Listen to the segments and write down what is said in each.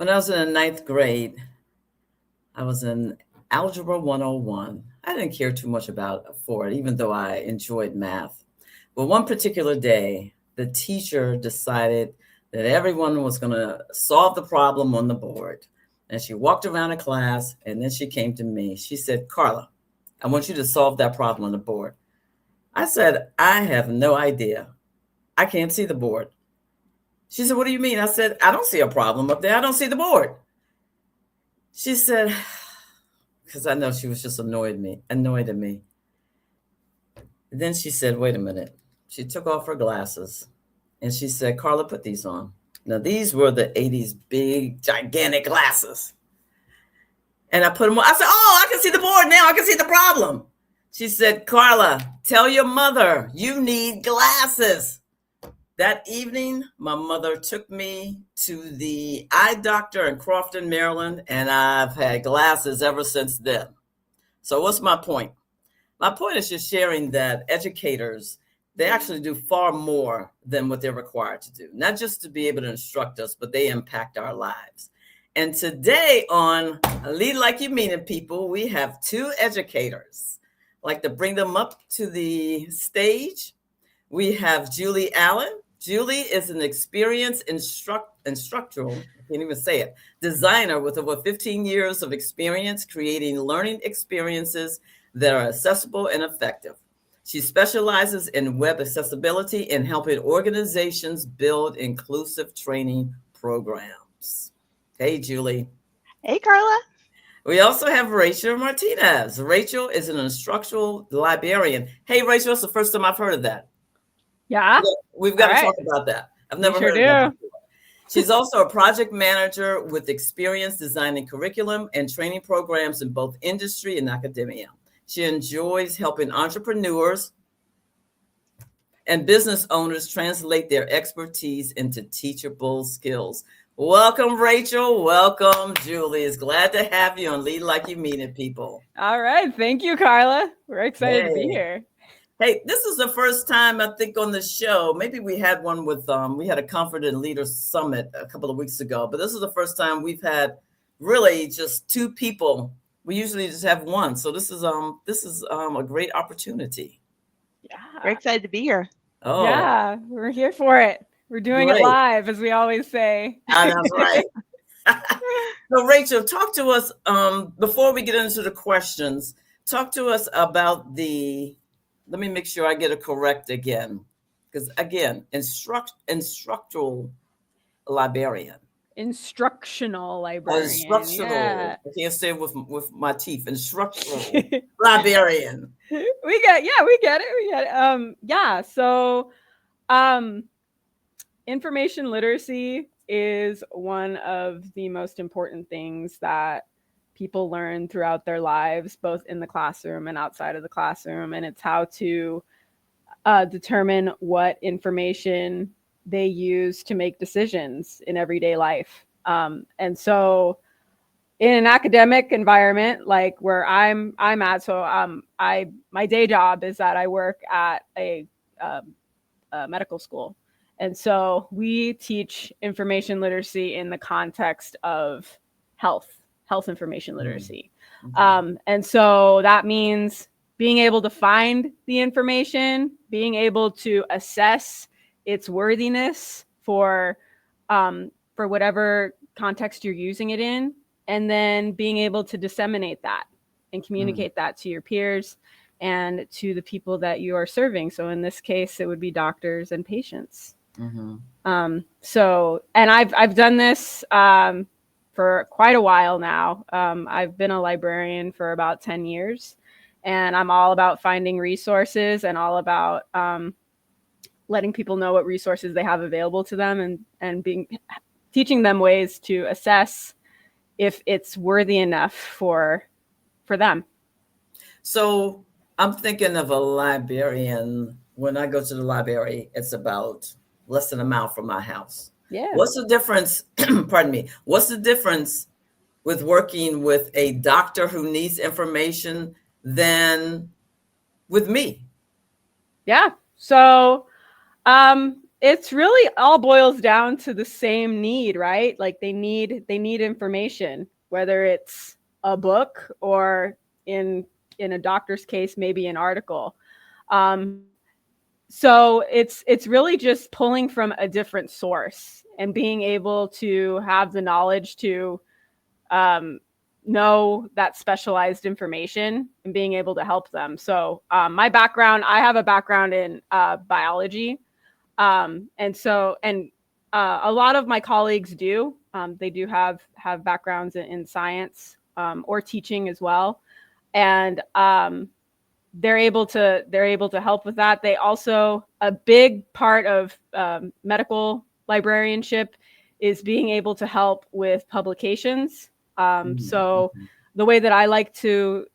When I was in the ninth grade, I was in Algebra 101. I didn't care too much for it, even though I enjoyed math. But one particular day, the teacher decided that everyone was going to solve the problem on the board. And she walked around the class, and then she came to me. She said, Carla, I want you to solve that problem on the board. I said, I have no idea. I can't see the board. She said, what do you mean? I said, I don't see a problem up there. I don't see the board. She said, because I know she was just annoyed at me. Then she said, wait a minute. She took off her glasses and she said, Carla, put these on. Now, these were the 80s big, gigantic glasses. And I put them on. I said, oh, I can see the board now. I can see the problem. She said, Carla, tell your mother you need glasses. That evening, my mother took me to the eye doctor in Crofton, Maryland, and I've had glasses ever since then. So what's my point? My point is just sharing that educators, they actually do far more than what they're required to do. Not just to be able to instruct us, but they impact our lives. And today on Lead Like You Mean It, people, we have two educators. I'd like to bring them up to the stage. We have Julie Allen. Julie is an experienced instructional, I can't even say it, designer with over 15 years of experience creating learning experiences that are accessible and effective. She specializes in web accessibility and helping organizations build inclusive training programs. Hey, Julie. Hey, Carla. We also have Rachel Martinez. Rachel is an instructional librarian. Hey, Rachel, it's the first time I've heard of that. Yeah. We've got to talk about that. I've never heard of that before. She's also a project manager with experience designing curriculum and training programs in both industry and academia. She enjoys helping entrepreneurs and business owners translate their expertise into teachable skills. Welcome, Rachel. Welcome, Julie. It's glad to have you on Lead Like You Mean It, people. All right. Thank you, Carla. We're excited to be here. Hey, this is the first time I think on the show. Maybe we had one with we had a Comfort and Leaders Summit a couple of weeks ago, but this is the first time we've had really just two people. We usually just have one, so this is a great opportunity. Yeah, we're excited to be here. Oh, yeah, we're here for it. We're doing it live, as we always say. That's right. So, Rachel, talk to us before we get into the questions. Talk to us about let me make sure I get it correct again. Because again, instructional librarian. Instructional librarian. Instructional. Yeah. I can't say it with my teeth. Instructional librarian. We get it. Yeah. So information literacy is one of the most important things that people learn throughout their lives, both in the classroom and outside of the classroom. And it's how to determine what information they use to make decisions in everyday life. And so in an academic environment, like where I'm at, so my day job is that I work at a medical school. And so we teach information literacy in the context of health information literacy. Mm-hmm. And so that means being able to find the information, being able to assess its worthiness for whatever context you're using it in, and then being able to disseminate that and communicate that to your peers and to the people that you are serving. So in this case, it would be doctors and patients. Mm-hmm. So, and I've done this for quite a while now. I've been a librarian for about 10 years, and I'm all about finding resources and all about letting people know what resources they have available to them, and teaching them ways to assess if it's worthy enough for them. So I'm thinking of a librarian. When I go to the library, it's about less than a mile from my house. Yeah. What's the difference? Pardon me. What's the difference with working with a doctor who needs information than with me? Yeah. So it's really all boils down to the same need, right? Like they need information, whether it's a book or in a doctor's case, maybe an article. So it's really just pulling from a different source and being able to have the knowledge to know that specialized information and being able to help them. So my background, I have a background in biology. And a lot of my colleagues do. They do have backgrounds in science or teaching as well. And they're able to help with that. They also, a big part of medical librarianship is being able to help with publications. So the way that I like to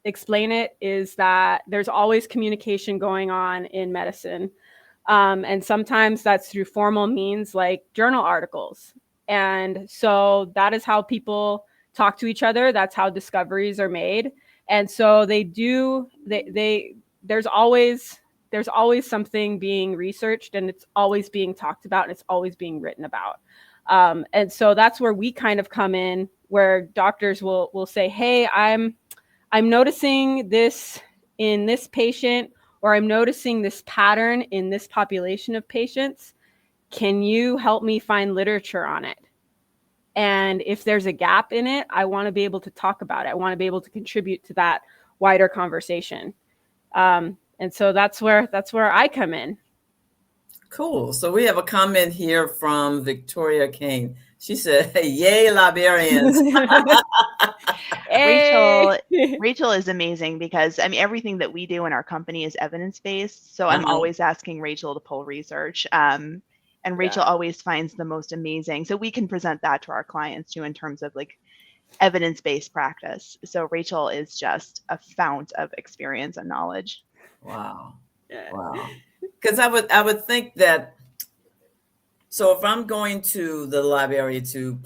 explain it is that there's always communication going on in medicine. And sometimes that's through formal means like journal articles. And so that is how people talk to each other. That's how discoveries are made. And so there's always something being researched, and it's always being talked about, and it's always being written about. And so that's where we kind of come in, where doctors will say, hey, I'm noticing this in this patient, or I'm noticing this pattern in this population of patients. Can you help me find literature on it? And if there's a gap in it, I want to be able to talk about it. I want to be able to contribute to that wider conversation. And so that's where I come in. Cool. So we have a comment here from Victoria Kane. She said, hey, yay, librarians. Hey. Rachel is amazing because everything that we do in our company is evidence-based. So I'm always asking Rachel to pull research. And Rachel always finds the most amazing. So we can present that to our clients too in terms of like evidence-based practice. So Rachel is just a fount of experience and knowledge. Wow. Wow. Because I would think that, so if I'm going to the library to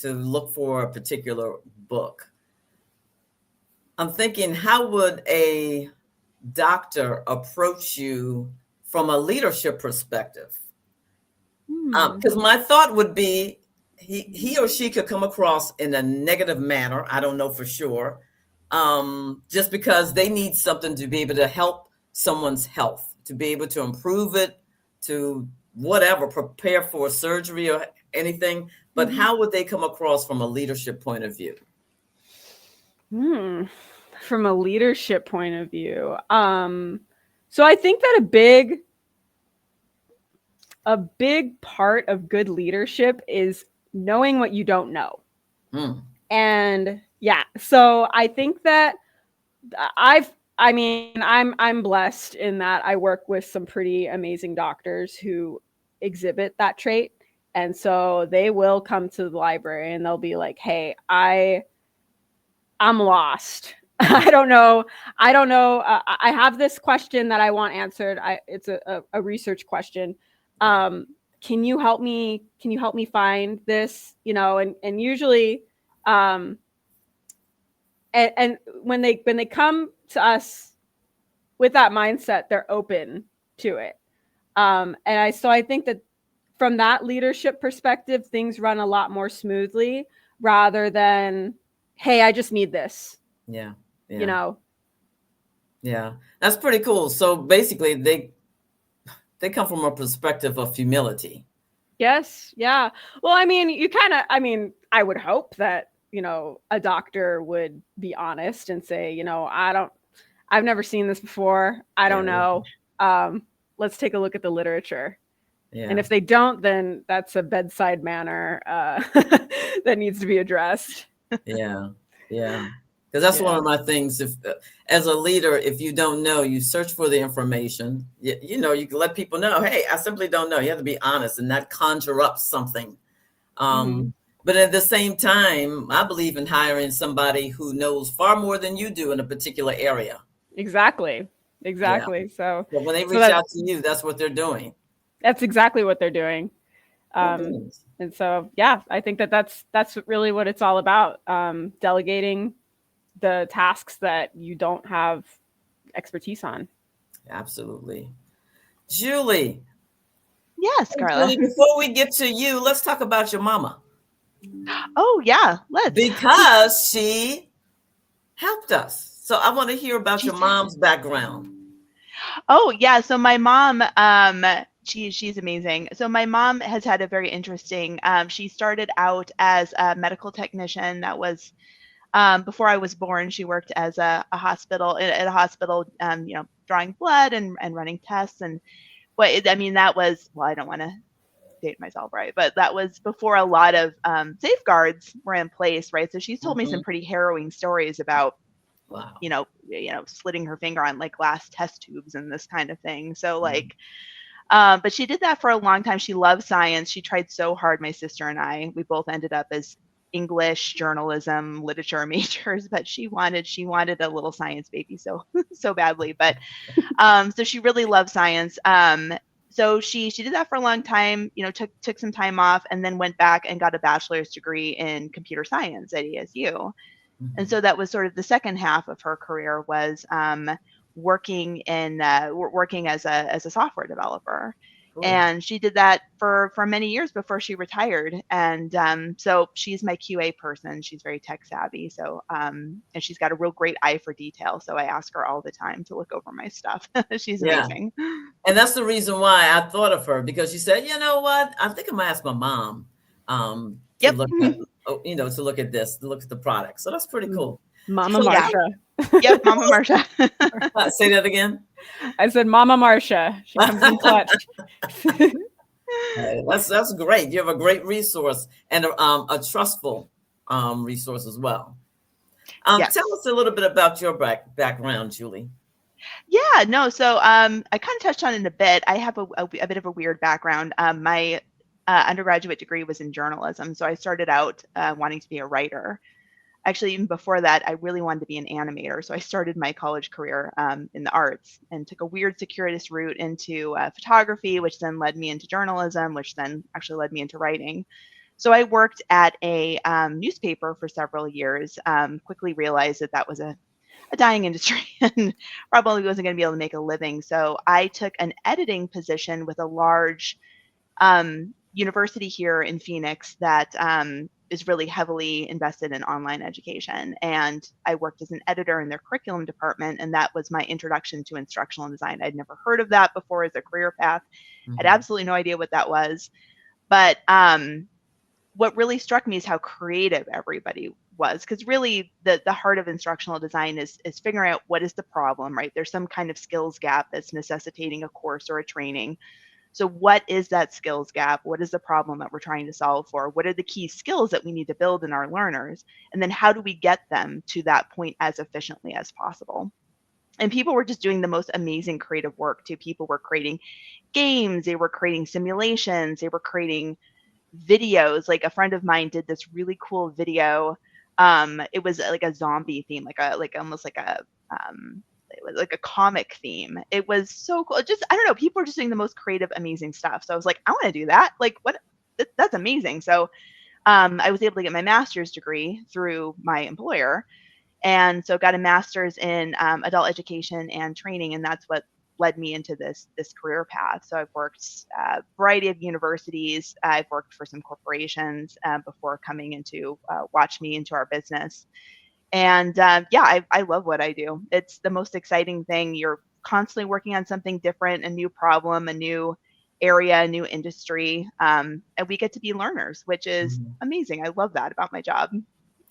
look for a particular book, I'm thinking, how would a doctor approach you from a leadership perspective? Because my thought would be he or she could come across in a negative manner. I don't know for sure. Just because they need something to be able to help someone's health, to be able to improve it, to whatever, prepare for surgery or anything. But how would they come across from a leadership point of view? From a leadership point of view. So I think that a big part of good leadership is knowing what you don't know. And so I think that I'm blessed in that I work with some pretty amazing doctors who exhibit that trait. And so they will come to the library and they'll be like, hey, I'm lost. I don't know. I have this question that I want answered. It's a research question. Can you help me find this? And usually, and when they come to us with that mindset, they're open to it. So I think that from that leadership perspective, things run a lot more smoothly rather than, hey, I just need this. Yeah. Yeah, that's pretty cool. So basically they come from a perspective of humility. Yes. Yeah. Well, I would hope that, a doctor would be honest and say, I've never seen this before. I don't know. Let's take a look at the literature. Yeah. And if they don't, then that's a bedside manner that needs to be addressed. Yeah. Because that's one of my things. If as a leader, if you don't know, you search for the information. You can let people know, hey, I simply don't know. You have to be honest and not conjure up something. But at the same time, I believe in hiring somebody who knows far more than you do in a particular area. Exactly. Yeah. So when they reach out to you, that's what they're doing. That's exactly what they're doing. And so, I think that's really what it's all about. Delegating the tasks that you don't have expertise on. Absolutely. Julie, Yes, Carla. Julie, before we get to you, let's talk about your mama. Oh, yeah, let's. Because she helped us. So I want to hear about She your did. mom's background. Oh, yeah. So my mom, she's amazing. So my mom has had a very interesting, she started out as a medical technician. That was before I was born. She worked as a hospital, at a hospital, drawing blood and running tests. And I mean, that was, well, I don't want to date myself, right? But that was before a lot of safeguards were in place, right? So she's told me some pretty harrowing stories about, Wow. slitting her finger on like glass test tubes and this kind of thing. So but she did that for a long time. She loved science. She tried so hard. My sister and I, we both ended up as English, journalism, literature majors, but she wanted a little science baby so so badly. But so she really loved science. So she did that for a long time, took some time off and then went back and got a bachelor's degree in computer science at ESU. And so that was sort of the second half of her career was working as a software developer. Cool. And she did that for many years before she retired. And so she's my QA person. She's very tech savvy. So and she's got a real great eye for detail. So I ask her all the time to look over my stuff. She's amazing. And that's the reason why I thought of her, because she said, you know what, I think I'm gonna ask my mom to look at, to look at this, to look at the product. So that's pretty cool. Mama Marsha. Yep, Mama Marsha. Say that again. I said Mama Marsha. She comes in clutch. That's great. You have a great resource and a trustful resource as well. Yes. Tell us a little bit about your background, Julie. Yeah, no. So I kind of touched on it in a bit. I have a bit of a weird background. My undergraduate degree was in journalism. So I started out wanting to be a writer. Actually, even before that, I really wanted to be an animator. So I started my college career in the arts and took a weird circuitous route into photography, which then led me into journalism, which then actually led me into writing. So I worked at a newspaper for several years, quickly realized that was a dying industry and probably wasn't going to be able to make a living. So I took an editing position with a large university here in Phoenix that is really heavily invested in online education. And I worked as an editor in their curriculum department. And that was my introduction to instructional design. I'd never heard of that before as a career path. Had absolutely no idea what that was. But what really struck me is how creative everybody was, because really the heart of instructional design is figuring out what is the problem, right? There's some kind of skills gap that's necessitating a course or a training. So what is that skills gap? What is the problem that we're trying to solve for? What are the key skills that we need to build in our learners? And then how do we get them to that point as efficiently as possible? And people were just doing the most amazing creative work too. People were creating games, they were creating simulations, they were creating videos. Like a friend of mine did this really cool video. It was like a zombie theme, almost like a it was like a comic theme. It was so cool. Just, I don't know, people are just doing the most creative, amazing stuff. So I was like, I want to do that. Like, what? That's amazing. So I was able to get my master's degree through my employer. And so got a master's in adult education and training. And that's what led me into this career path. So I've worked a variety of universities. I've worked for some corporations before coming into Watch Me into our business. And I love what I do. It's the most exciting thing. You're constantly working on something different, a new problem, a new area, a new industry. And we get to be learners, which is amazing. I love that about my job.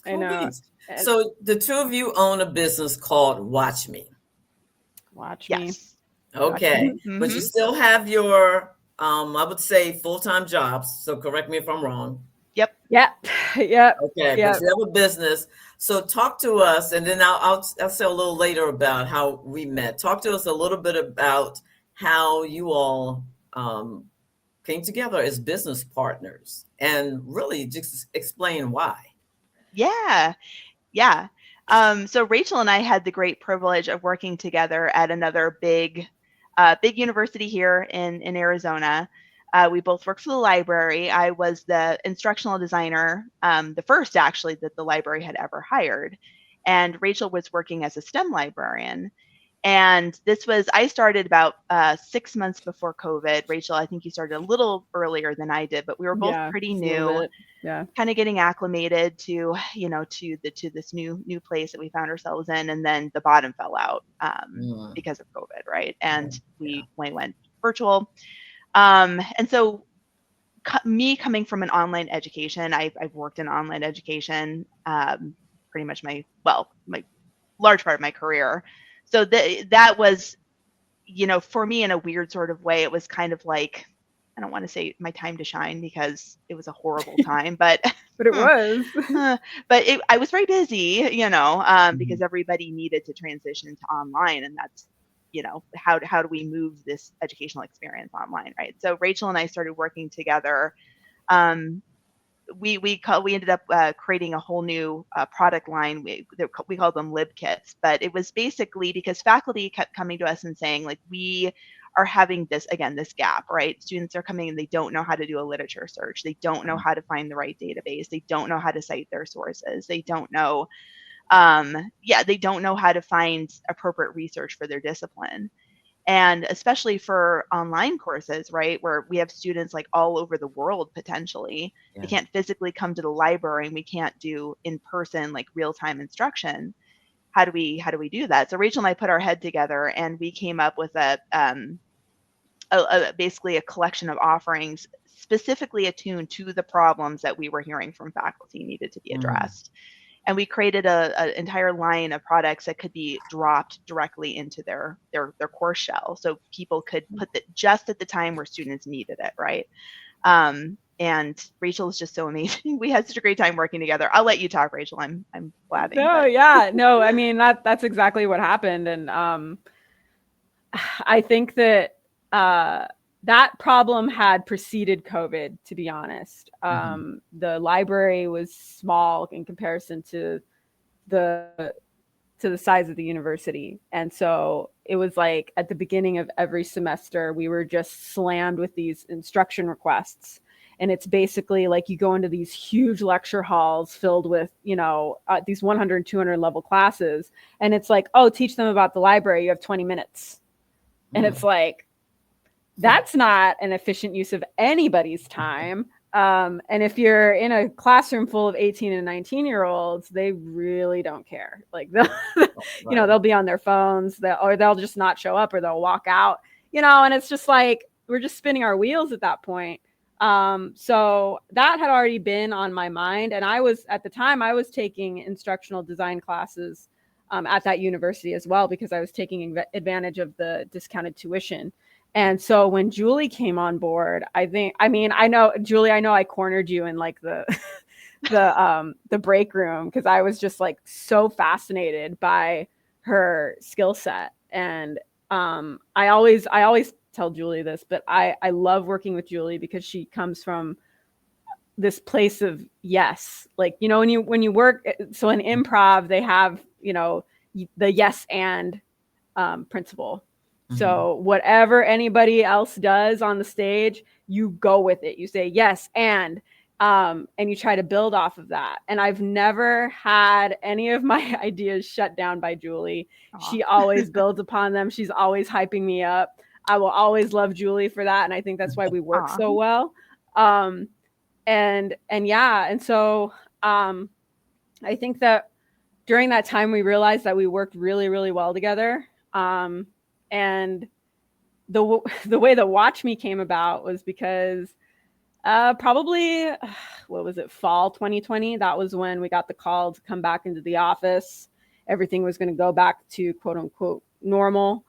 I know. So the two of you own a business called Watch Me. Watch Me. Yes. Okay. But you still have your, I would say, full-time jobs. So correct me if I'm wrong. Yep. Yep. Okay. But you have a business. So talk to us, and then I'll say a little later about how we met. Talk to us a little bit about how you all came together as business partners, and really just explain why. Yeah. So Rachel and I had the great privilege of working together at another big university here in Arizona. We both worked for the library. I was the instructional designer, the first actually that the library had ever hired. And Rachel was working as a STEM librarian. And I started about 6 months before COVID. Rachel, I think you started a little earlier than I did, but we were both pretty new, kind of getting acclimated to, to this new place that we found ourselves in. And then the bottom fell out because of COVID, right? And we went virtual. And so me coming from an online education, I've worked in online education pretty much my large part of my career. So that was, for me in a weird sort of way, it was kind of like, I don't want to say my time to shine because it was a horrible time, but but it was. But I was very busy, because everybody needed to transition to online, and that's, how do we move this educational experience online, right? So Rachel and I started working together. We ended up creating a whole new product line. We called them lib kits, but it was basically because faculty kept coming to us and saying, like, we are having this gap, right? Students are coming and they don't know how to do a literature search. They don't know how to find the right database. They don't know how to cite their sources. They don't know, they don't know how to find appropriate research for their discipline. And especially for online courses, right, where we have students like all over the world potentially, they can't physically come to the library, and we can't do in-person like real-time instruction. How do we do that? So Rachel and I put our head together, and we came up with basically a collection of offerings specifically attuned to the problems that we were hearing from faculty needed to be addressed. And we created an entire line of products that could be dropped directly into their course shell, so people could put it just at the time where students needed it, right? And Rachel is just so amazing. We had such a great time working together. I'll let you talk, Rachel. I'm blabbing. No, I mean that's exactly what happened, and I think that that problem had preceded COVID, to be honest. The library was small in comparison to the size of the university. And so it was like at the beginning of every semester, we were just slammed with these instruction requests. And it's basically like you go into these huge lecture halls filled with, these 100, 200 level classes. And it's like, oh, teach them about the library. You have 20 minutes. And it's like, that's not an efficient use of anybody's time. And if you're in a classroom full of 18 and 19-year-olds, they really don't care. Like they'll be on their phones, or they'll just not show up, or they'll walk out, and it's just like, we're just spinning our wheels at that point. So that had already been on my mind. And at the time I was taking instructional design classes at that university as well, because I was taking advantage of the discounted tuition. And so when Julie came on board, I know, Julie, I know I cornered you in like the break room, because I was just like so fascinated by her skill set. And I always tell Julie this, but I love working with Julie because she comes from this place of yes. Like, when you work, so in improv, they have, the yes and principle. So whatever anybody else does on the stage, you go with it. You say yes, and you try to build off of that. And I've never had any of my ideas shut down by Julie. Aww. She always builds upon them. She's always hyping me up. I will always love Julie for that, and I think that's why we work so well. And so I think that during that time we realized that we worked really, really well together. And the way the Watch Me came about was because probably, what was it, fall 2020? That was when we got the call to come back into the office. Everything was going to go back to quote unquote normal.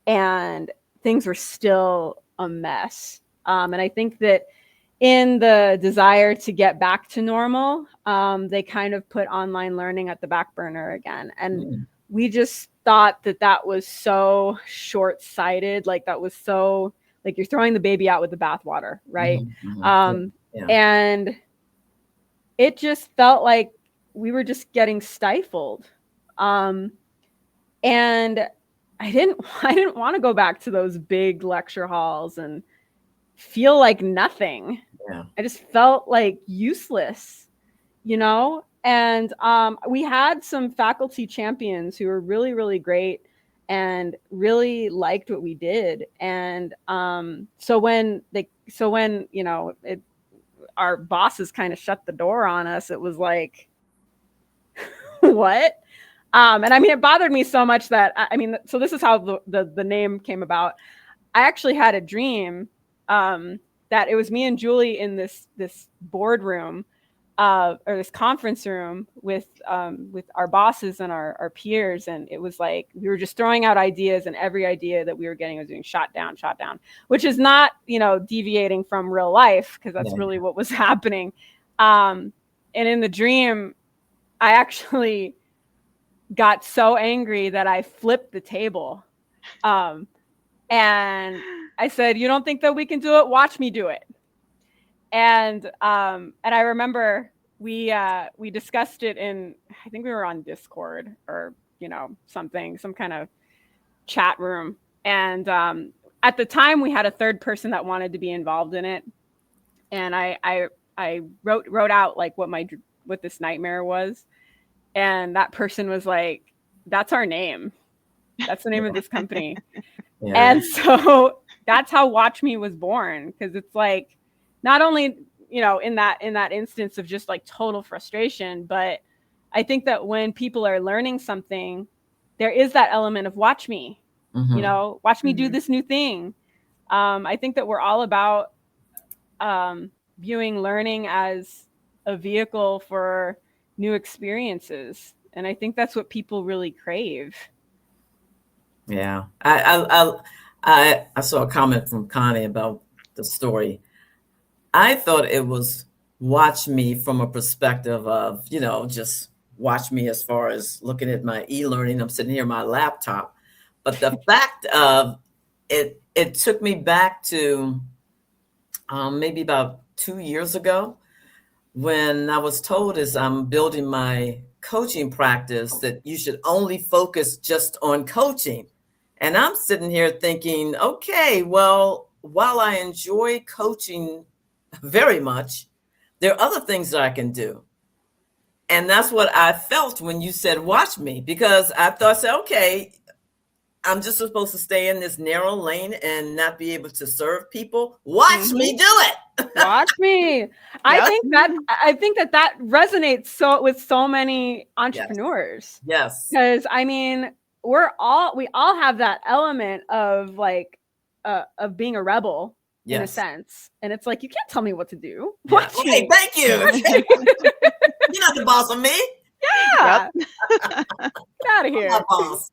And things were still a mess. And I think that in the desire to get back to normal, they kind of put online learning at the back burner again. And we just thought that was so short-sighted. Like that was so, like you're throwing the baby out with the bathwater, right? And it just felt like we were just getting stifled. And I didn't want to go back to those big lecture halls and feel like nothing. I just felt like useless, And we had some faculty champions who were really, really great and really liked what we did. And so when our bosses kind of shut the door on us, it was like, what? And I mean, it bothered me so much that so this is how the name came about. I actually had a dream that it was me and Julie in this boardroom or this conference room with our bosses and our peers, and it was like we were just throwing out ideas, and every idea that we were getting was being shot down, which is not deviating from real life, because that's really what was happening. And in the dream, I actually got so angry that I flipped the table. And I said, "You don't think that we can do it? Watch me do it." And I remember we discussed it in, I think we were on Discord or some kind of chat room. And at the time, we had a third person that wanted to be involved in it. And I wrote out like what this nightmare was. And that person was like, "That's our name. That's the name of this company." And so that's how Watch Me was born, because it's like, not only, in that instance of just like total frustration, but I think that when people are learning something, there is that element of watch me, watch me do this new thing. I think that we're all about viewing learning as a vehicle for new experiences. And I think that's what people really crave. Yeah. I saw a comment from Connie about the story. I thought it was watch me from a perspective of, just watch me as far as looking at my e-learning. I'm sitting here on my laptop. But the fact of it took me back to maybe about 2 years ago, when I was told, as I'm building my coaching practice, that you should only focus just on coaching. And I'm sitting here thinking, okay, well, while I enjoy coaching very much, there are other things that I can do. And that's what I felt when you said, watch me, because I thought, okay, I'm just supposed to stay in this narrow lane and not be able to serve people. Watch me do it. Watch me. I think that resonates with so many entrepreneurs. Yes. Because I mean, we all have that element of like of being a rebel in a sense. And it's like, you can't tell me what to do. Watch me. Okay, thank you. You're not the boss of me. Yeah. Get out of here. I'm boss.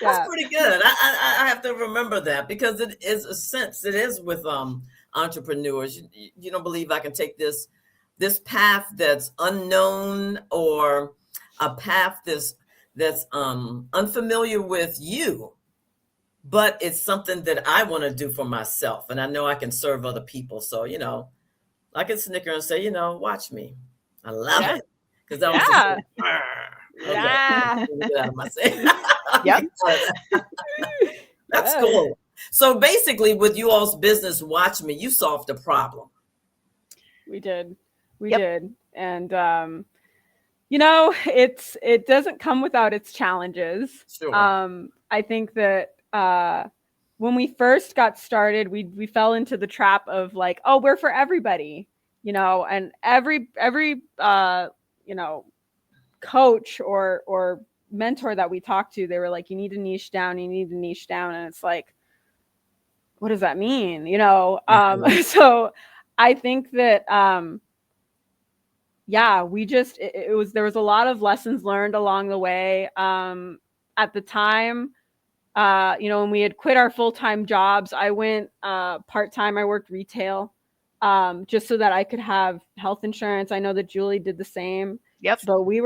That's pretty good. I have to remember that, because it is a sense. It is with entrepreneurs. You don't believe I can take this path that's unknown, or a path that's unfamiliar with you, but it's something that I want to do for myself, and I know I can serve other people. So I can snicker and say, watch me. I love it, because that was get out of my say. Yep. That's cool. So basically, with you all's business, Watch Me, you solved the problem. We did. We did. And it doesn't come without its challenges. Sure. I think that when we first got started, we fell into the trap of like, oh, we're for everybody, and every coach or mentor that we talked to, they were like, you need to niche down. And it's like, what does that mean? So I think that, there was a lot of lessons learned along the way. At the time, when we had quit our full-time jobs, I went part-time. I worked retail just so that I could have health insurance. I know that Julie did the same. Yep. So we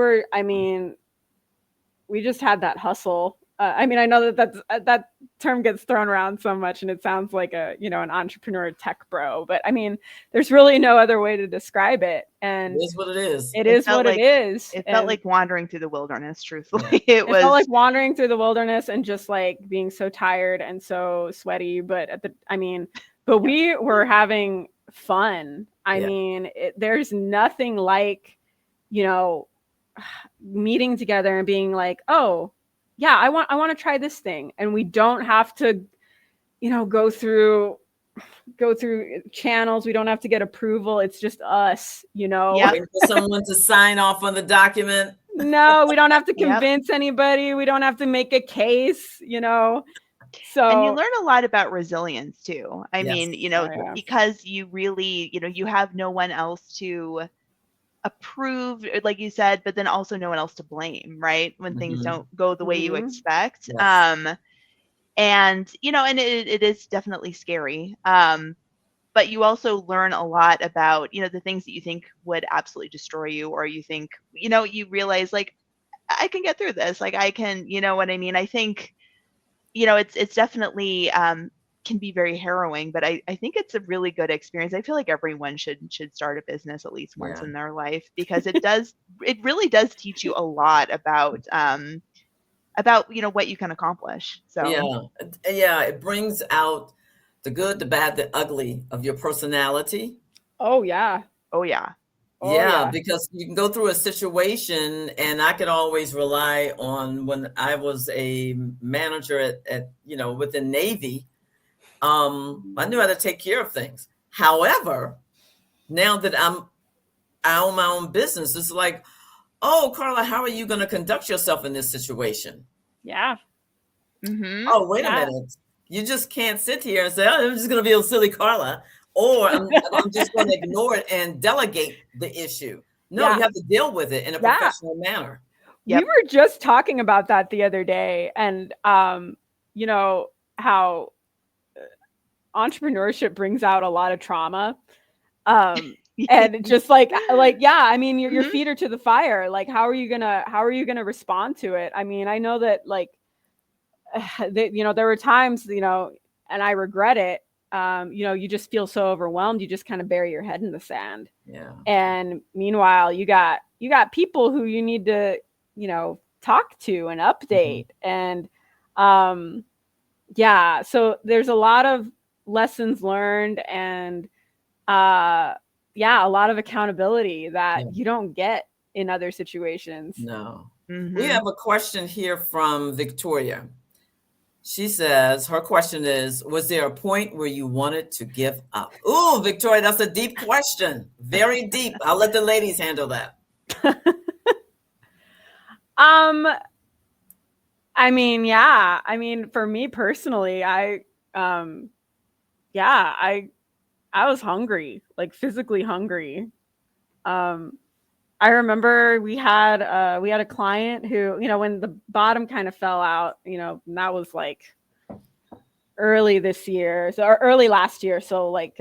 just had that hustle. I know that term gets thrown around so much, and it sounds like an entrepreneur tech bro, but I mean, there's really no other way to describe it. And it is what it is. It is what it is. It felt like wandering through the wilderness, truthfully. It felt like wandering through the wilderness and just like being so tired and so sweaty. But we were having fun. I mean, there's nothing like, meeting together and being like, oh, yeah, I want to try this thing. And we don't have to, go through channels. We don't have to get approval. It's just us, Yep. Wait for someone to sign off on the document. No, we don't have to Yep. convince anybody. We don't have to make a case, So, and you learn a lot about resilience too. I Yes. mean, Oh, yeah. because you really, you have no one else to approve, like you said, but then also no one else to blame, right? When things Mhm. don't go the way you Mhm. expect. Yes. And and it is definitely scary. But you also learn a lot about, the things that you think would absolutely destroy you, or you think, you realize like, I can get through this. Like I can, you know what I mean? I think, it's definitely can be very harrowing, but I think it's a really good experience. I feel like everyone should start a business at least once Yeah. in their life, because it really does teach you a lot about what you can accomplish. So Yeah. It brings out the good, the bad, the ugly of your personality. Oh, yeah. oh yeah. Oh, Yeah, yeah. because you can go through a situation, and I could always rely on when I was a manager at within Navy. I knew how to take care of things. However, now that I own my own business, it's like, oh, Carla, how are you going to conduct yourself in this situation? Yeah. Mm-hmm. Oh, wait a Yeah. minute. You just can't sit here and say, oh, I'm just going to be a silly Carla, or I'm just going to ignore it and delegate the issue. No, Yeah. you have to deal with it in a Yeah. professional manner. We Yep. were just talking about that the other day, and how entrepreneurship brings out a lot of trauma. And just like yeah, I mean, your Mhm. feet are to the fire. Like, how are you gonna respond to it? I mean, I know that like there were times, and I regret it. You just feel so overwhelmed, you just kind of bury your head in the sand. Yeah. And meanwhile, you got people who you need to, talk to and update. And yeah, so there's a lot of lessons learned, and yeah, a lot of accountability that you don't get in other situations. No. Mhm. We have a question here from Victoria. She says, her question is, was there a point where you wanted to give up? Ooh, Victoria, that's a deep question. Very deep. I'll let the ladies handle that. I mean, yeah. I mean, for me personally, I was hungry, like physically hungry. I remember we had a client who, when the bottom kind of fell out, and that was like early this year, or early last year. So like,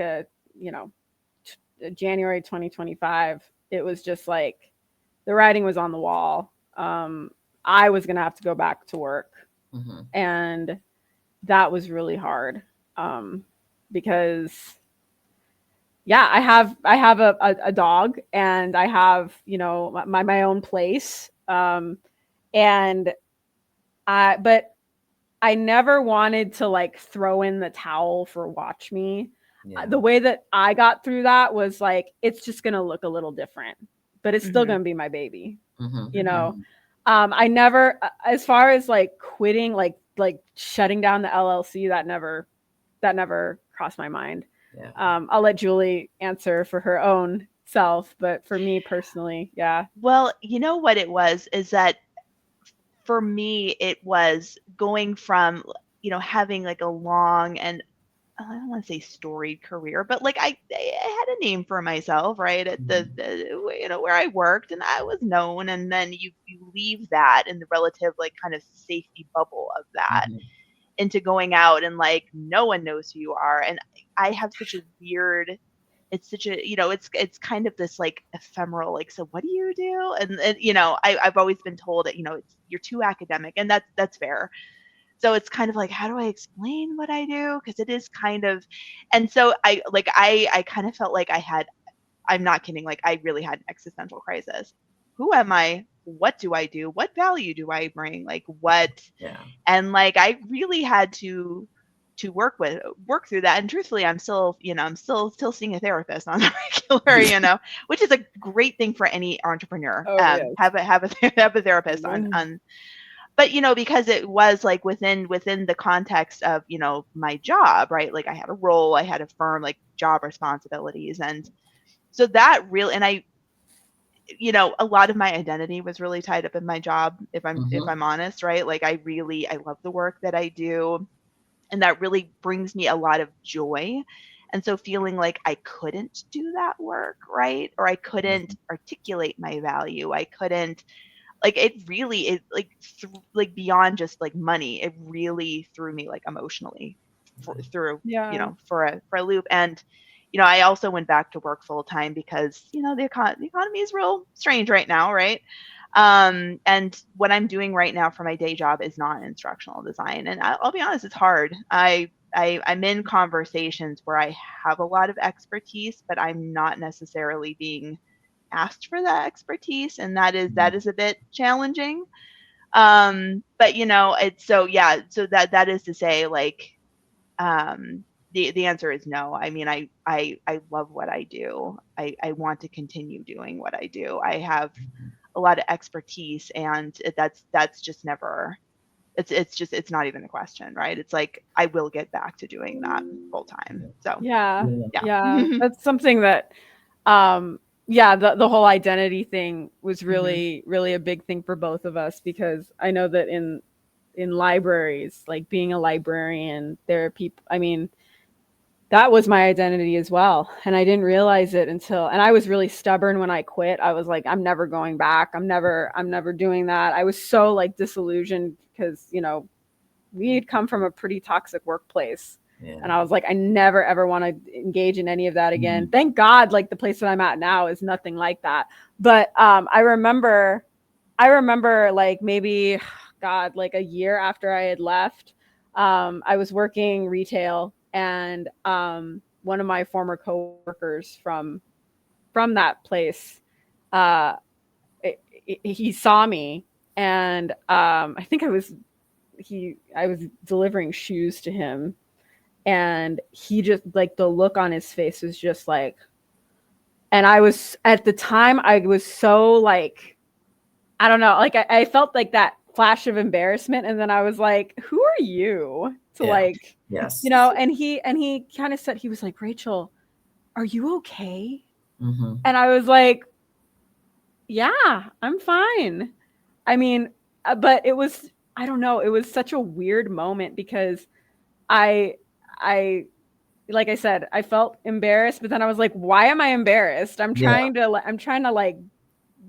January 2025, it was just like the writing was on the wall. I was going to have to go back to work. And that was really hard. Because yeah, I have a dog, and I have, my own place. But I never wanted to like throw in the towel for Watch Me. Yeah. The way that I got through that was like, it's just going to look a little different, but it's still going to be my baby. I never, as far as like quitting, like shutting down the LLC, that never crossed my mind. Yeah. I'll let Julie answer for her own self, but for me personally, yeah. Well, you know what it was is that for me, it was going from, having like a long, and I don't want to say storied career, but like I had a name for myself, right? At the where I worked, and I was known, and then you leave that in the relative like kind of safety bubble of that into going out, and like no one knows who you are. And I have such a weird, it's such a, it's kind of this like ephemeral, like, so what do you do? And I've always been told that, you're too academic, and that's fair. So it's kind of like, how do I explain what I do? Because it is kind of, and so I kind of felt like I'm not kidding, like I really had an existential crisis. Who am I? What do I do? What value do I bring? Like what? Yeah. And like I really had to work through that. And truthfully, I'm still seeing a therapist on the regular, which is a great thing for any entrepreneur. Yes. Have a therapist on. but because it was like within the context of my job, right? Like I had a role, I had a firm, like job responsibilities, and so that really, and I a lot of my identity was really tied up in my job, if I'm honest, right? Like I love the work that I do, and that really brings me a lot of joy. And so feeling like I couldn't do that work, right? Or I couldn't articulate my value, I couldn't, like it like beyond just like money, it really threw me like emotionally through for a loop. And I also went back to work full time because the economy is real strange right now, right? And what I'm doing right now for my day job is not instructional design, and I'll be honest, it's hard. I'm in conversations where I have a lot of expertise, but I'm not necessarily being asked for that expertise, and that is a bit challenging. But it's so that is to say, like, the answer is no. I mean, I love what I do. I want to continue doing what I do. I have a lot of expertise, and that's just never, it's not even a question, right? It's like I will get back to doing that full time. So yeah. That's something that the whole identity thing was really really a big thing for both of us, because I know that in libraries, like being a librarian, there are people, I mean, that was my identity as well, and I didn't realize it until, and I was really stubborn when I quit. I was like, I'm never going back, I'm never doing that. I was so like disillusioned because we had come from a pretty toxic workplace. Yeah. And I was like, I never ever want to engage in any of that again. Thank God, like the place that I'm at now is nothing like that. But I remember like maybe, God, like a year after I had left, I was working retail, and one of my former coworkers from that place, he saw me, and I think I was delivering shoes to him, and he just, like, the look on his face was just like, and I was, at the time, I was so like, I don't know, like I felt like that flash of embarrassment, and then I was like, who are you to like, and he kind of said, he was like, Rachel, are you okay? And I was like, yeah, I'm fine. I mean, but it was, I don't know, it was such a weird moment, because I like I said, I felt embarrassed, but then I was like, why am I embarrassed? I'm trying to like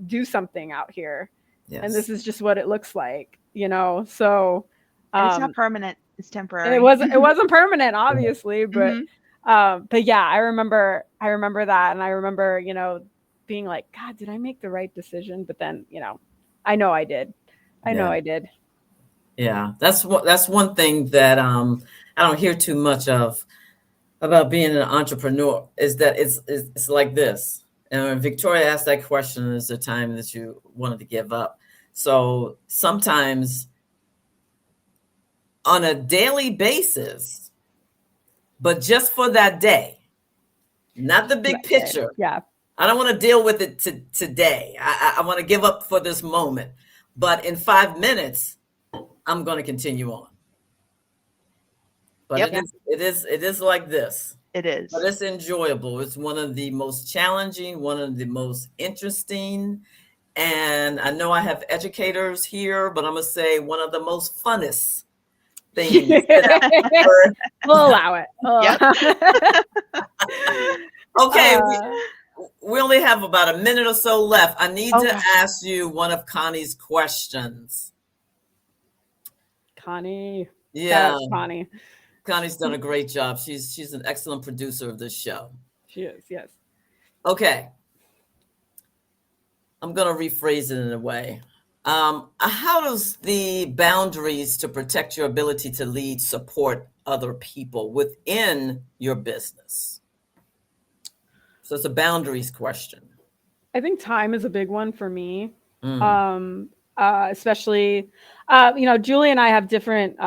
do something out here. Yes. And this is just what it looks like, so and it's not permanent, it's temporary. It wasn't permanent, obviously, but yeah, I remember that, and I remember, being like, God, did I make the right decision? But then, I know I did. I know I did. Yeah, that's one thing that I don't hear too much of about being an entrepreneur, is that it's like this. And when Victoria asked that question, is the time that you wanted to give up? So sometimes on a daily basis, but just for that day, not the big picture. Yeah. I don't want to deal with it today. I want to give up for this moment. But in 5 minutes, I'm going to continue on. But it is like this. It is. But it's enjoyable. It's one of the most challenging, one of the most interesting. And I know I have educators here, but I'm going to say one of the most funnest things that I've ever. We'll allow it. Okay. We only have about a minute or so left. I need to ask you one of Connie's questions. Connie. Yeah. Connie. Connie's done a great job. She's an excellent producer of this show. She is, yes. Okay. I'm going to rephrase it in a way. How does the boundaries to protect your ability to lead support other people within your business? So it's a boundaries question. I think time is a big one for me. Especially, Julie and I have different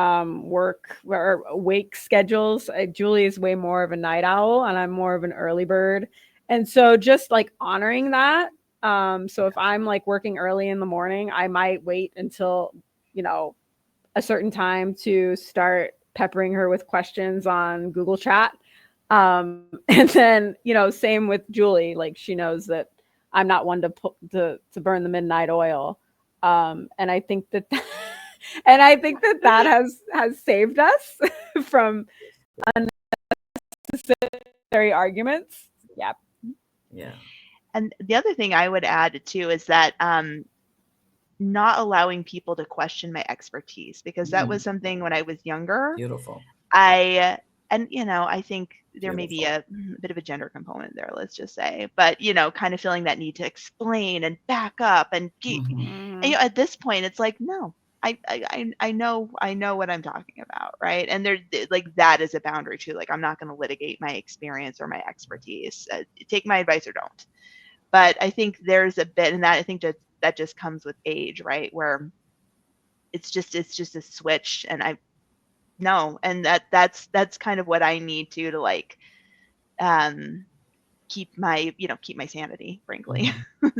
work or wake schedules. Julie is way more of a night owl, and I'm more of an early bird. And so just like honoring that. So if I'm like working early in the morning, I might wait until, a certain time to start peppering her with questions on Google Chat. And then, same with Julie, like she knows that I'm not one to burn the midnight oil. And I think that that has saved us from unnecessary arguments. Yeah. Yeah. And the other thing I would add too is that not allowing people to question my expertise, because that was something when I was younger. Beautiful. I think there may be a bit of a gender component there, let's just say, but kind of feeling that need to explain and back up and at this point it's like, no, I know what I'm talking about, right? And there, like, that is a boundary too. Like, I'm not going to litigate my experience or my expertise. Take my advice or don't. But I think there's a bit in that. I think that just comes with age, right? Where it's just a switch, and and that's kind of what I need to like keep my sanity, frankly.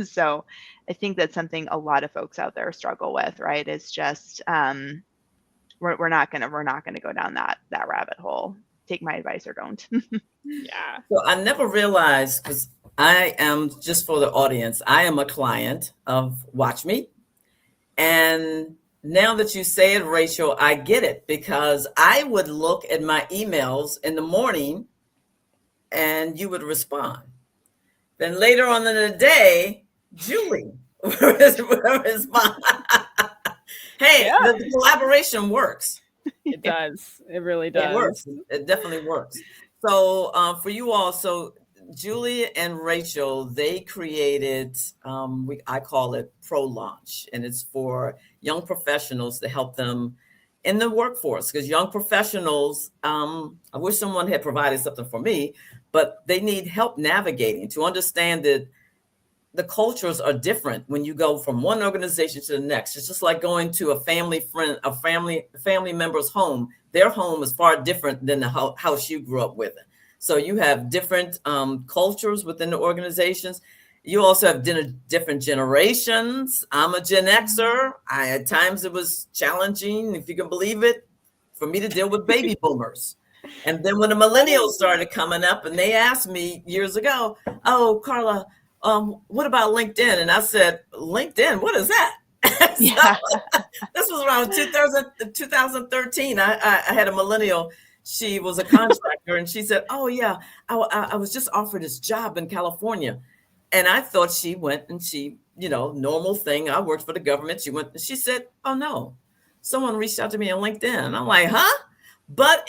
So I think that's something a lot of folks out there struggle with, right? It's just we're not gonna go down that rabbit hole. Take my advice or don't. Yeah. So I never realized, because I am, just for the audience, I am a client of Watch Me. And now that you say it, Rachel, I get it, because I would look at my emails in the morning and you would respond. Then later on in the day, Julie would respond. Hey, Yeah. the collaboration works. It does. It really does. It works. It definitely works. So for you all, so Julie and Rachel, they created, I call it Pro Launch, and it's for young professionals to help them in the workforce. Because young professionals, I wish someone had provided something for me, but they need help navigating to understand that the cultures are different when you go from one organization to the next. It's just like going to a family member's home. Their home is far different than the house you grew up with. So you have different cultures within the organizations. You also have different generations. I'm a Gen Xer. At times it was challenging, if you can believe it, for me to deal with baby boomers. And then when the millennials started coming up, and they asked me years ago, "Oh, Carla, what about LinkedIn?" And I said, "LinkedIn, what is that?" Yeah. This was around 2013. I had a millennial. She was a contractor, and she said, "Oh yeah, I was just offered this job in California." And I thought she went and she, normal thing. I worked for the government. She went and she said, "Oh no, someone reached out to me on LinkedIn." I'm like, huh? But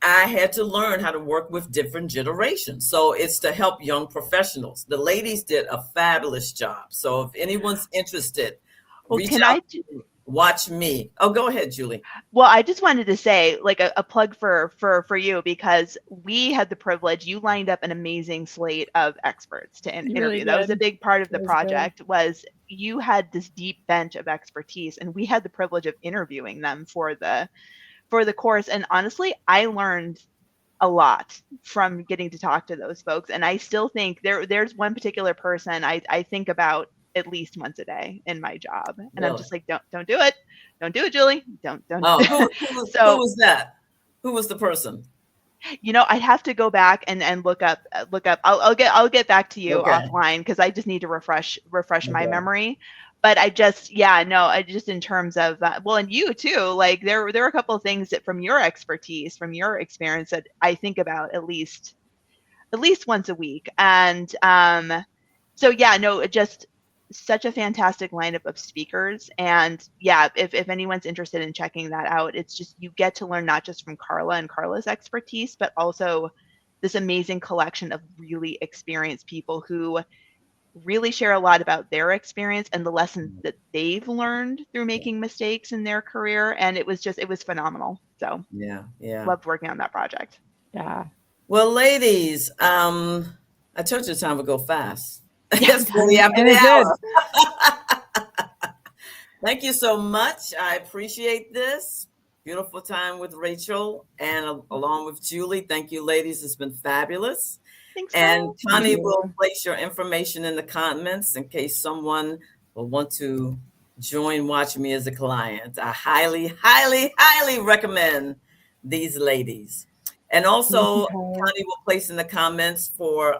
I had to learn how to work with different generations. So it's to help young professionals. The ladies did a fabulous job. So if anyone's interested, reach out to Watch Me. Oh, go ahead, Julie. Well, I just wanted to say, like, a plug for you, because we had the privilege. You lined up an amazing slate of experts to interview. Really that was a big part of the project. Good. Was you had this deep bench of expertise, and we had the privilege of interviewing them for the course. And honestly, I learned a lot from getting to talk to those folks. And I still think there's one particular person I think about at least once a day in my job. And really? I'm just like, don't do it. Don't do it, Julie. Don't. Oh, who was that? Who was the person? I'd have to go back and look up. I'll get back to you offline, because I just need to refresh my memory. But I just in terms of, and you too, like there were a couple of things that from your expertise, from your experience, that I think about at least once a week. And just such a fantastic lineup of speakers. And if anyone's interested in checking that out, it's just, you get to learn not just from Carla and Carla's expertise, but also this amazing collection of really experienced people who really share a lot about their experience and the lessons that they've learned through making mistakes in their career. And it was phenomenal. So yeah, loved working on that project. Yeah. Well, ladies, I told you the time would go fast. Yeah, it's really after the hour. Thank you so much. I appreciate this. Beautiful time with Rachel and along with Julie. Thank you, ladies. It's been fabulous. Thanks, and Connie will place your information in the comments in case someone will want to join Watch Me as a client. I highly, highly, highly recommend these ladies. And also, Connie will place in the comments for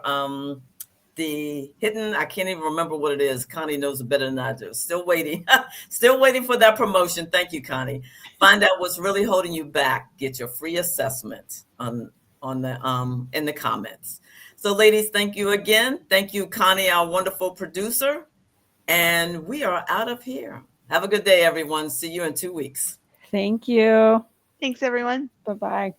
the hidden, I can't even remember what it is. Connie knows it better than I do. Still waiting. Still waiting for that promotion. Thank you, Connie. Find out what's really holding you back. Get your free assessment on the in the comments. So ladies, thank you again. Thank you, Connie, our wonderful producer. And we are out of here. Have a good day, everyone. See you in 2 weeks. Thank you. Thanks, everyone. Bye-bye.